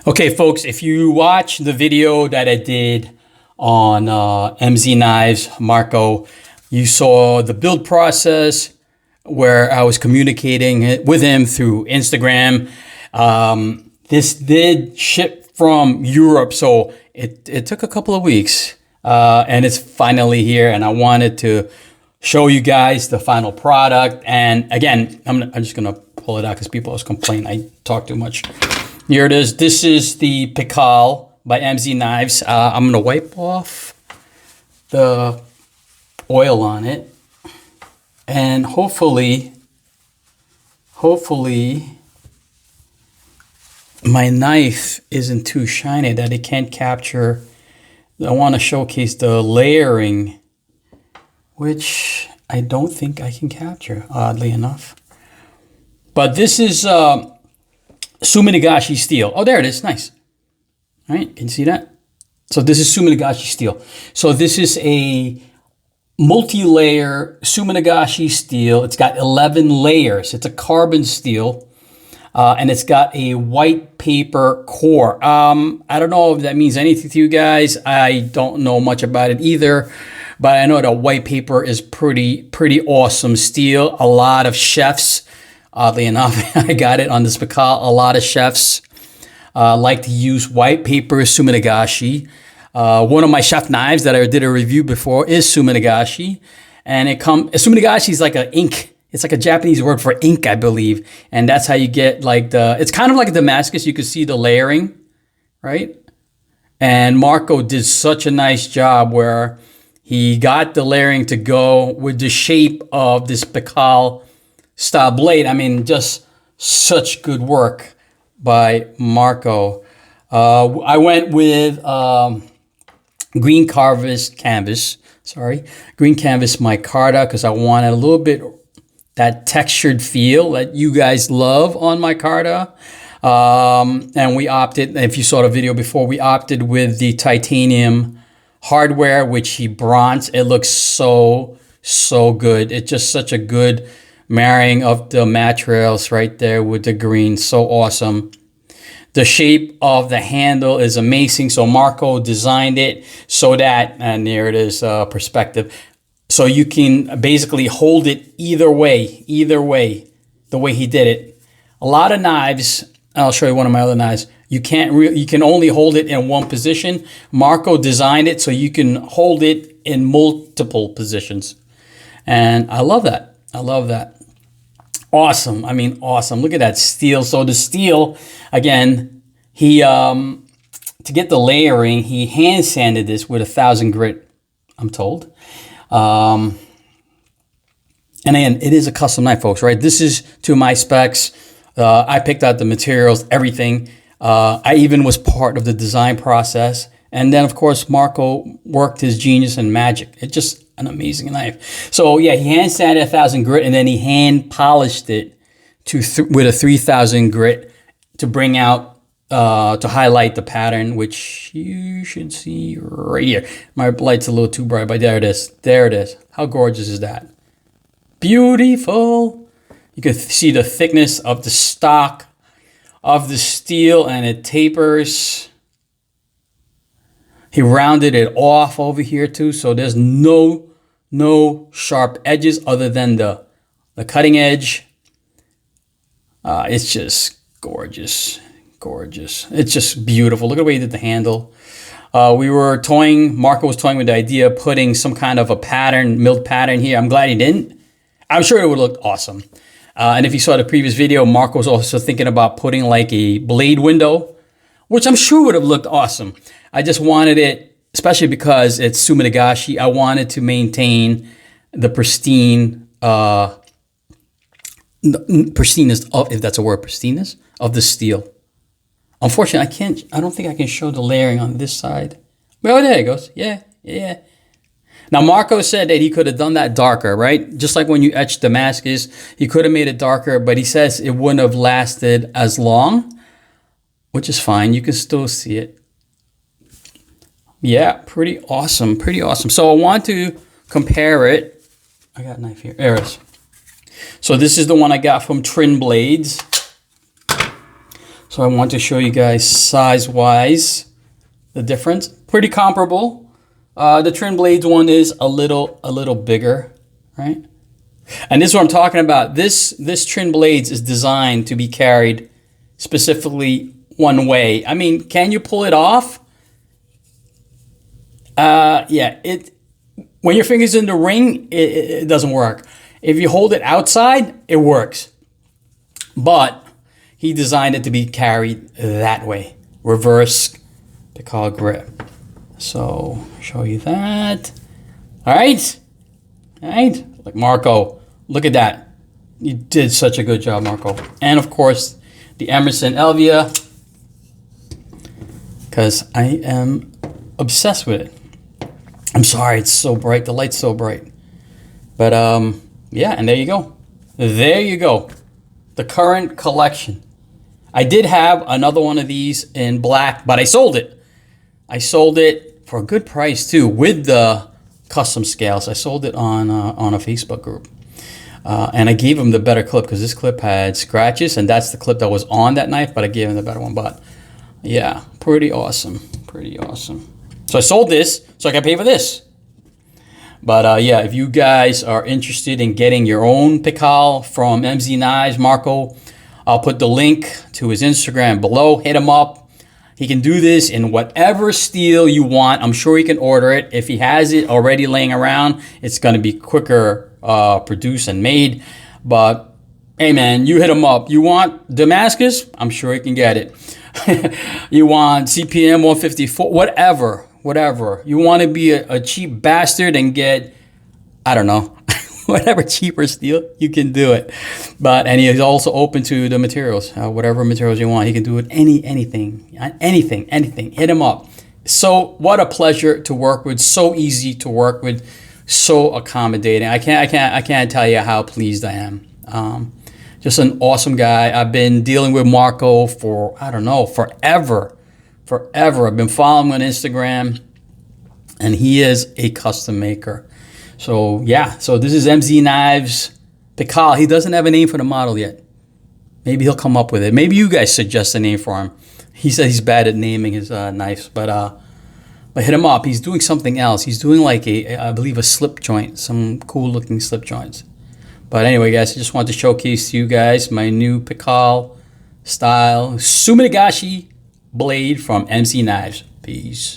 Okay, folks, if you watch the video that I did on MZ Knives, Marco, you saw the build process where I was communicating with him through Instagram. This did ship from Europe, so it took a couple of weeks, and it's finally here, and I wanted to show you guys the final product. And again, I'm just gonna pull it out because people always complain I talk too much. Here it is. This is the Pikal by MZ Knives. I'm gonna wipe off the oil on it, and hopefully my knife isn't too shiny that it can't capture. I want to showcase the layering, which I don't think I can capture, oddly enough. But this is Sumi Nagashi steel. Oh, there it is. Nice. All right, can you see that? So this is Sumi Nagashi steel. So this is a multi-layer Sumi Nagashi steel. It's got 11 layers. It's a carbon steel, and it's got a white paper core. I don't know if that means anything to you guys. I don't know much about it either, but I know that white paper is pretty awesome steel. A lot of chefs, oddly enough, I got it on this Pikal. A lot of chefs like to use white paper Sumi Nagashi. One of my chef knives that I did a review before is Sumi Nagashi, and Sumi Nagashi is like an ink. It's like a Japanese word for ink, I believe, and that's how you get like it's kind of like a Damascus. You can see the layering, right? And Marco did such a nice job where he got the layering to go with the shape of this Pikal style blade. I mean, just such good work by Marco. I went with green canvas micarta because I wanted a little bit that textured feel that you guys love on micarta. And we opted, if you saw the video before, we opted with the titanium hardware, which he bronzed. It looks so good. It's just such a good marrying of the materials right there with the green. So awesome. The shape of the handle is amazing. So Marco designed it so that, and there it is, perspective. So you can basically hold it either way, the way he did it. A lot of knives, I'll show you one of my other knives, you can only hold it in one position. Marco designed it so you can hold it in multiple positions. And I love that. Awesome. I mean, awesome. Look at that steel. So the steel, again, he, to get the layering, he hand sanded this with 1000 grit, I'm told. And again, it is a custom knife, folks, right? This is to my specs. I picked out the materials, everything. I even was part of the design process. And then, of course, Marco worked his genius and magic. It's just an amazing knife. So yeah, he hand sanded 1000 grit, and then he hand polished it with a 3000 grit to bring out, to highlight the pattern, which you should see right here. My light's a little too bright, but there it is. There it is. How gorgeous is that? Beautiful. You can see the thickness of the stock of the steel, and it tapers. He rounded it off over here too, so there's no sharp edges other than the cutting edge. It's just gorgeous. It's just beautiful. Look at the way he did the handle. Marco was toying with the idea of putting some kind of a pattern, milled pattern here. I'm glad he didn't. I'm sure it would look awesome. And if you saw the previous video, Marco was also thinking about putting like a blade window, which I'm sure would have looked awesome. I just wanted it, especially because it's Sumi Nagashi, I wanted to maintain the pristineness of, if that's a word, pristineness of the steel. Unfortunately, I don't think I can show the layering on this side. Well, there it goes. Yeah. Now, Marco said that he could have done that darker, right? Just like when you etch Damascus, he could have made it darker, but he says it wouldn't have lasted as long, which is fine. You can still see it. Yeah, pretty awesome. So I want to compare it. I got a knife here. There it is. So this is the one I got from Trin Blades. So So I want to show you guys size-wise the difference. Pretty comparable. The Trin Blades one is a little bigger, right? And this is what I'm talking about. This Trin Blades is designed to be carried specifically one way. I mean, can you pull it off? Yeah, when your finger's in the ring, it doesn't work. If you hold it outside, it works. But he designed it to be carried that way. Reverse Pikal grip. So, show you that. All right. All right. Like Marco, look at that. You did such a good job, Marco. And of course, the Emerson Elvia, because I am obsessed with it. I'm sorry, it's so bright. The light's so bright. But yeah, and there you go. There you go. The current collection. I did have another one of these in black, but I sold it. I sold it for a good price too, with the custom scales. I sold it on a Facebook group. And I gave him the better clip because this clip had scratches, and that's the clip that was on that knife, but I gave him the better one. But yeah, pretty awesome. Pretty awesome. So I sold this so I can pay for this. But yeah, if you guys are interested in getting your own Pikal from MZ Knives, Marco, I'll put the link to his Instagram below. Hit him up. He can do this in whatever steel you want. I'm sure he can order it. If he has it already laying around, it's going to be quicker produced and made. But hey man, you hit him up. You want Damascus? I'm sure he can get it. You want CPM 154? Whatever. You want to be a cheap bastard and get, I don't know, whatever cheaper steel, you can do it. And he is also open to the materials, whatever materials you want. He can do it anything. Hit him up. So what a pleasure to work with. So easy to work with. So accommodating. I can't tell you how pleased I am. Just an awesome guy. I've been dealing with Marco for, I don't know, forever. I've been following him on Instagram, and he is a custom maker. So yeah, so this is MZ Knives Pikal. He doesn't have a name for the model yet. Maybe he'll come up with it. Maybe you guys suggest a name for him. He said he's bad at naming his knives, but hit him up. He's doing something else. He's doing like I believe a slip joint, some cool looking slip joints. But anyway, guys, I just wanted to showcase to you guys my new Pikal style Suminagashi blade from MZ Knives. Peace.